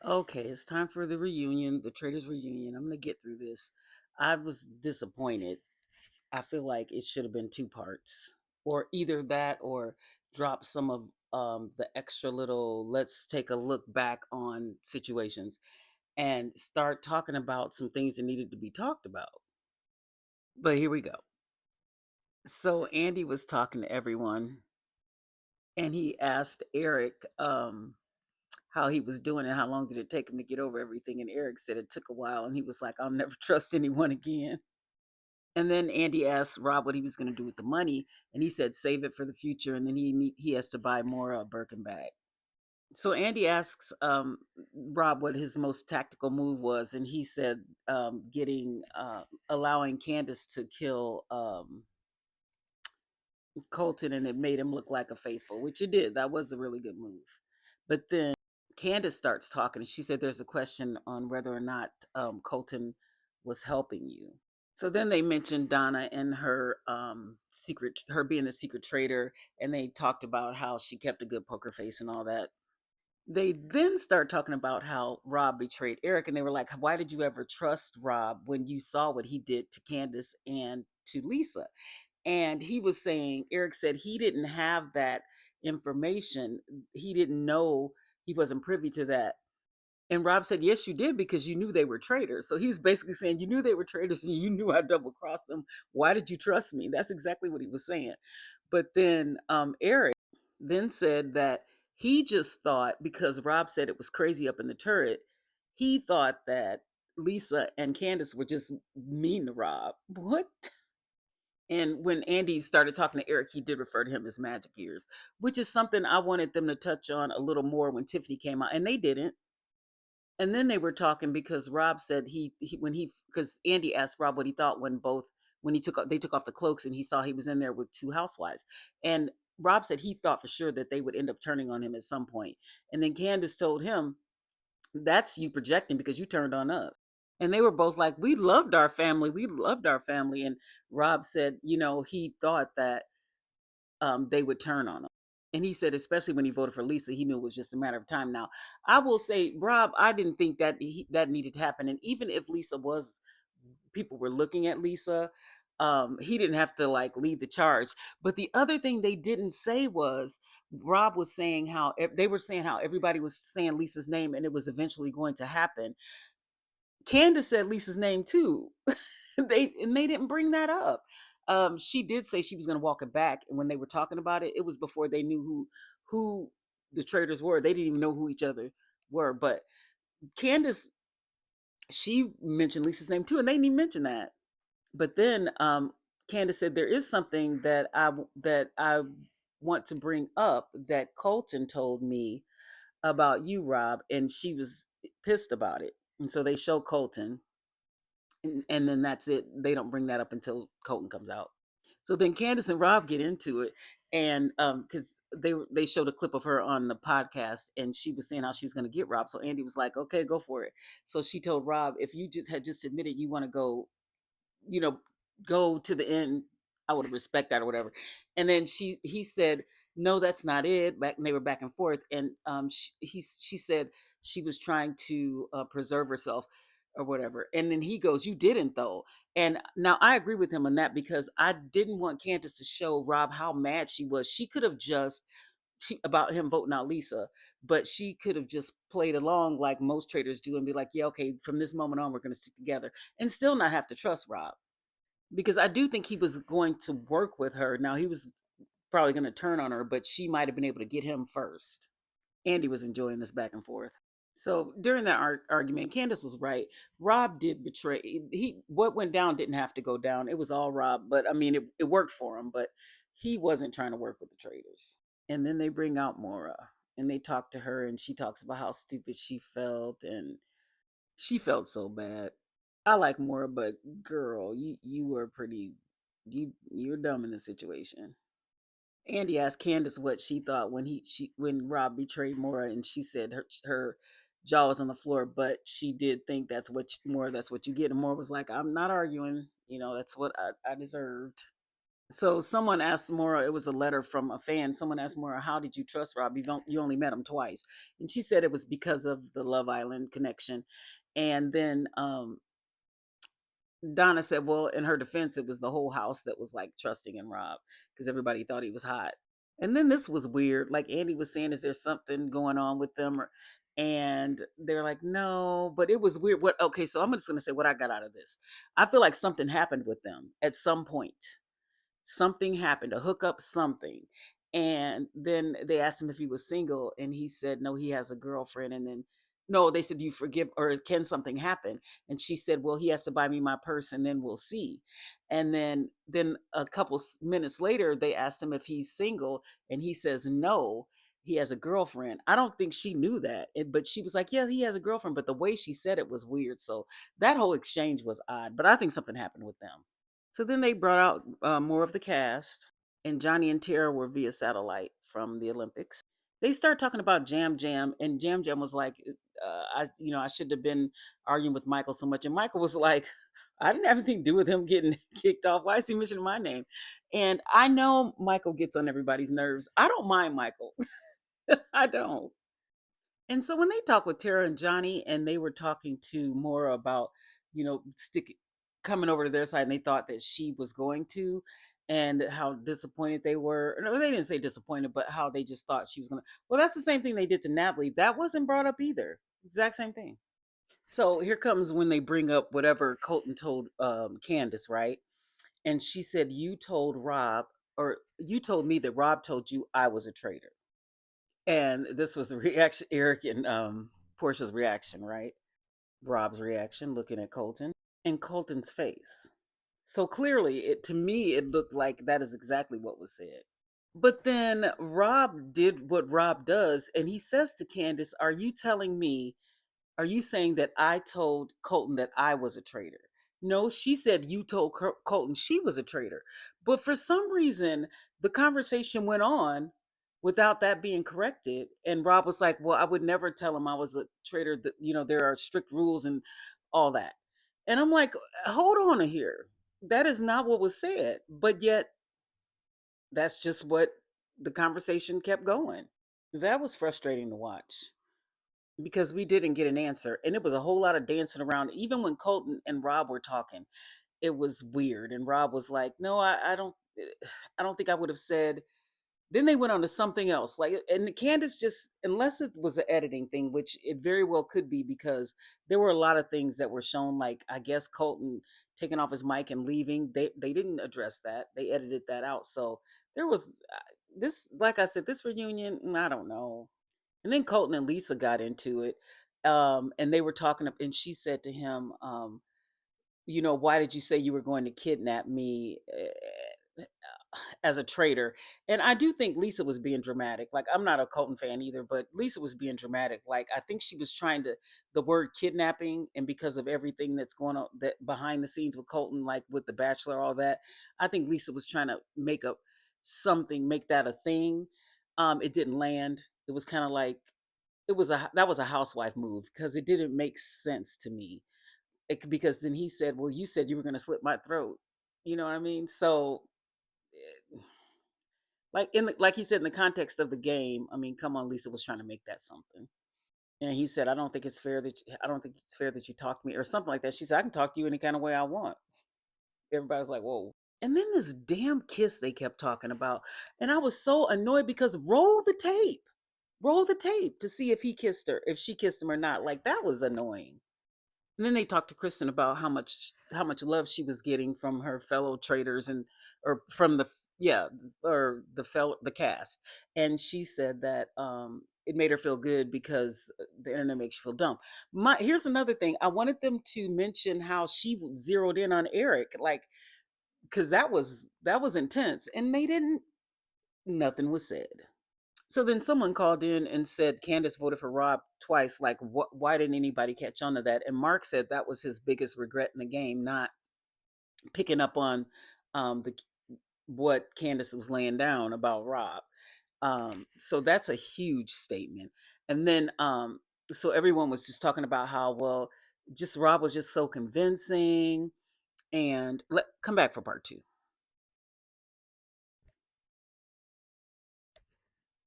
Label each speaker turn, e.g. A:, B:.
A: Okay, it's time for the reunion, the traders reunion. I'm gonna get through this. I was disappointed. I feel like it should have been two parts, or either that, or drop some of the extra little. Let's take a look back on situations and start talking about some things that needed to be talked about. But here we go. So Andy was talking to everyone, and he asked Eric how he was doing and how long did it take him to get over everything. And Eric said it took a while, and he was like, I'll never trust anyone again. And then Andy asked Rob what he was going to do with the money, and he said save it for the future, and then he has to buy more Birkin bag. So Andy asks Rob what his most tactical move was, and he said getting allowing Candace to kill Colton, and it made him look like a faithful, which it did. That was a really good move. But then Candace starts talking, and she said there's a question on whether or not Colton was helping you. So then they mentioned Donna and her secret, her being the secret trader, and they talked about how she kept a good poker face and all that. They then start talking about how Rob betrayed Eric, and they were like, "Why did you ever trust Rob when you saw what he did to Candace and to Lisa?" And he was saying, Eric said he didn't have that information. He didn't know, he wasn't privy to that. And Rob said, yes, you did because you knew they were traitors. So he's basically saying, you knew they were traitors and you knew I double crossed them. Why did you trust me? That's exactly what he was saying. But then Eric then said that he just thought, because Rob said it was crazy up in the turret, he thought that Lisa and Candace were just mean to Rob. What? And when Andy started talking to Eric, he did refer to him as magic ears, which is something I wanted them to touch on a little more when Tiffany came out, and they didn't. And then they were talking because Rob said he when he because Andy asked Rob what he thought when both when he took they took off the cloaks and he saw he was in there with two housewives, and Rob said he thought for sure that they would end up turning on him at some point. And then Candace told him, "That's you projecting because you turned on us." And they were both like, "We loved our family. We loved our family." And Rob said, he thought that they would turn on him. And he said, especially when he voted for Lisa, he knew it was just a matter of time. Now, I will say, Rob, I didn't think that that needed to happen. And even if Lisa was, people were looking at Lisa, he didn't have to like lead the charge. But the other thing they didn't say was, Rob was saying how they were saying how everybody was saying Lisa's name, and it was eventually going to happen. Candace said Lisa's name too. They didn't bring that up. She did say she was going to walk it back, and when they were talking about it, it was before they knew who the traders were. They didn't even know who each other were. But Candace, she mentioned Lisa's name too, and they didn't even mention that. But then Candace said there is something that I want to bring up that Colton told me about you, Rob, and she was pissed about it. And so they show Colton, and then that's it. They don't bring that up until Colton comes out. So then Candace and Rob get into it, and because they showed a clip of her on the podcast, and she was saying how she was going to get Rob. So Andy was like, "Okay, go for it." So she told Rob, "If you just had just admitted you want to go, you know, go to the end, I would respect that or whatever." And then he said, "No, that's not it." Back and they were back and forth, and she said she was trying to preserve herself or whatever. And then he goes, "You didn't though." And now I agree with him on that because I didn't want Candace to show Rob how mad she was. She could have just about him voting out Lisa, but she could have just played along like most traders do and be like, "Yeah, okay, from this moment on, we're going to stick together," and still not have to trust Rob, because I do think he was going to work with her. Now he was probably going to turn on her, but she might have been able to get him first. Andy was enjoying this back and forth. So during that argument, Candace was right. Rob did betray. He what went down didn't have to go down. It was all Rob, but I mean, it worked for him. But he wasn't trying to work with the traders. And then they bring out Mora, and they talk to her, and she talks about how stupid she felt, and she felt so bad. I like Mora, but girl, you were pretty. You're dumb in this situation. Andy asked Candace what she thought when Rob betrayed Mora, and she said her jaw was on the floor, but she did think that's what you get. And Mora was like, "I'm not arguing. That's what I deserved." So someone asked Maura, it was a letter from a fan. Someone asked Maura, "How did you trust Rob? You only met him twice," and she said it was because of the Love Island connection. And then Donna said, "Well, in her defense, it was the whole house that was like trusting in Rob because everybody thought he was hot." And then this was weird. Like Andy was saying, "Is there something going on with them?" And they're like, "No," but it was weird. What? Okay, so I'm just gonna say what I got out of this. I feel like something happened with them at some point. Something happened, a hookup, something. And then they asked him if he was single, and he said, no, he has a girlfriend. And then, no, they said, you forgive, or can something happen? And she said, well, he has to buy me my purse, and then we'll see. And then a couple minutes later, they asked him if he's single, and he says, no, he has a girlfriend. I don't think she knew that, but she was like, yeah, he has a girlfriend. But the way she said it was weird. So that whole exchange was odd, but I think something happened with them. So then they brought out more of the cast, and Johnny and Tara were via satellite from the Olympics. They started talking about Jam Jam, and Jam Jam was like, I should have been arguing with Michael so much." And Michael was like, "I didn't have anything to do with him getting kicked off. Why is he mentioning my name?" And I know Michael gets on everybody's nerves. I don't mind Michael. I don't. And so when they talked with Tara and Johnny, and they were talking to Maura about, stick coming over to their side, and they thought that she was going to, and how disappointed they were. No, they didn't say disappointed, but how they just thought she was gonna. Well, that's the same thing they did to Natalie. That wasn't brought up either. Exact same thing. So here comes when they bring up whatever Colton told Candace, right? And she said, "You told Rob, or you told me that Rob told you I was a traitor." And this was the reaction, Eric and Portia's reaction, right? Rob's reaction, looking at Colton, and Colton's face. So clearly, to me, it looked like that is exactly what was said. But then Rob did what Rob does, and he says to Candace, "Are you telling me Are you saying that I told Colton that I was a traitor?" No, she said you told Colton she was a traitor. But for some reason, the conversation went on without that being corrected. And Rob was like, "Well, I would never tell him I was a traitor. That there are strict rules and all that." And I'm like, hold on here. That is not what was said. But yet, that's just what the conversation kept going. That was frustrating to watch, because we didn't get an answer, and it was a whole lot of dancing around. Even when Colton and Rob were talking, it was weird, and Rob was like, "No, I don't think I would have said." Then they went on to something else, like, and Candace just, unless it was an editing thing, which it very well could be, because there were a lot of things that were shown, like I guess Colton taking off his mic and leaving. They didn't address that. They edited that out. So there was this, like I said, this reunion. I don't know. And then Colton and Lisa got into it. And they were talking, and she said to him, "Why did you say you were going to kidnap me as a traitor?" And I do think Lisa was being dramatic. Like, I'm not a Colton fan either, but Lisa was being dramatic. Like, I think she was trying to, the word kidnapping, and because of everything that's going on that behind the scenes with Colton, like with The Bachelor, all that, I think Lisa was trying to make up something, make that a thing. It didn't land. It was kind of like, that was a housewife move, because it didn't make sense to me. Because then he said, "Well, you said you were going to slit my throat." You know what I mean? So, eh, like he said, in the context of the game, I mean, come on, Lisa was trying to make that something. And he said, I don't think it's fair that you talk to me," or something like that. She said, "I can talk to you any kind of way I want." Everybody's like, "Whoa." And then this damn kiss they kept talking about, and I was so annoyed, because roll the tape to see if he kissed her, if she kissed him or not. Like, that was annoying. And then they talked to Kristen about how much love she was getting from her fellow traders, and or from the, yeah, or the cast. And she said that it made her feel good, because the internet makes you feel dumb. Here's another thing. I wanted them to mention how she zeroed in on Eric, like, because that was intense, and they didn't. Nothing was said. So then someone called in and said Candace voted for Rob twice. Like, what? Why didn't anybody catch on to that? And Mark said that was his biggest regret in the game, not picking up on the what Candace was laying down about Rob. So that's a huge statement. And then so everyone was just talking about how, well, just Rob was just so convincing. And come back for part two.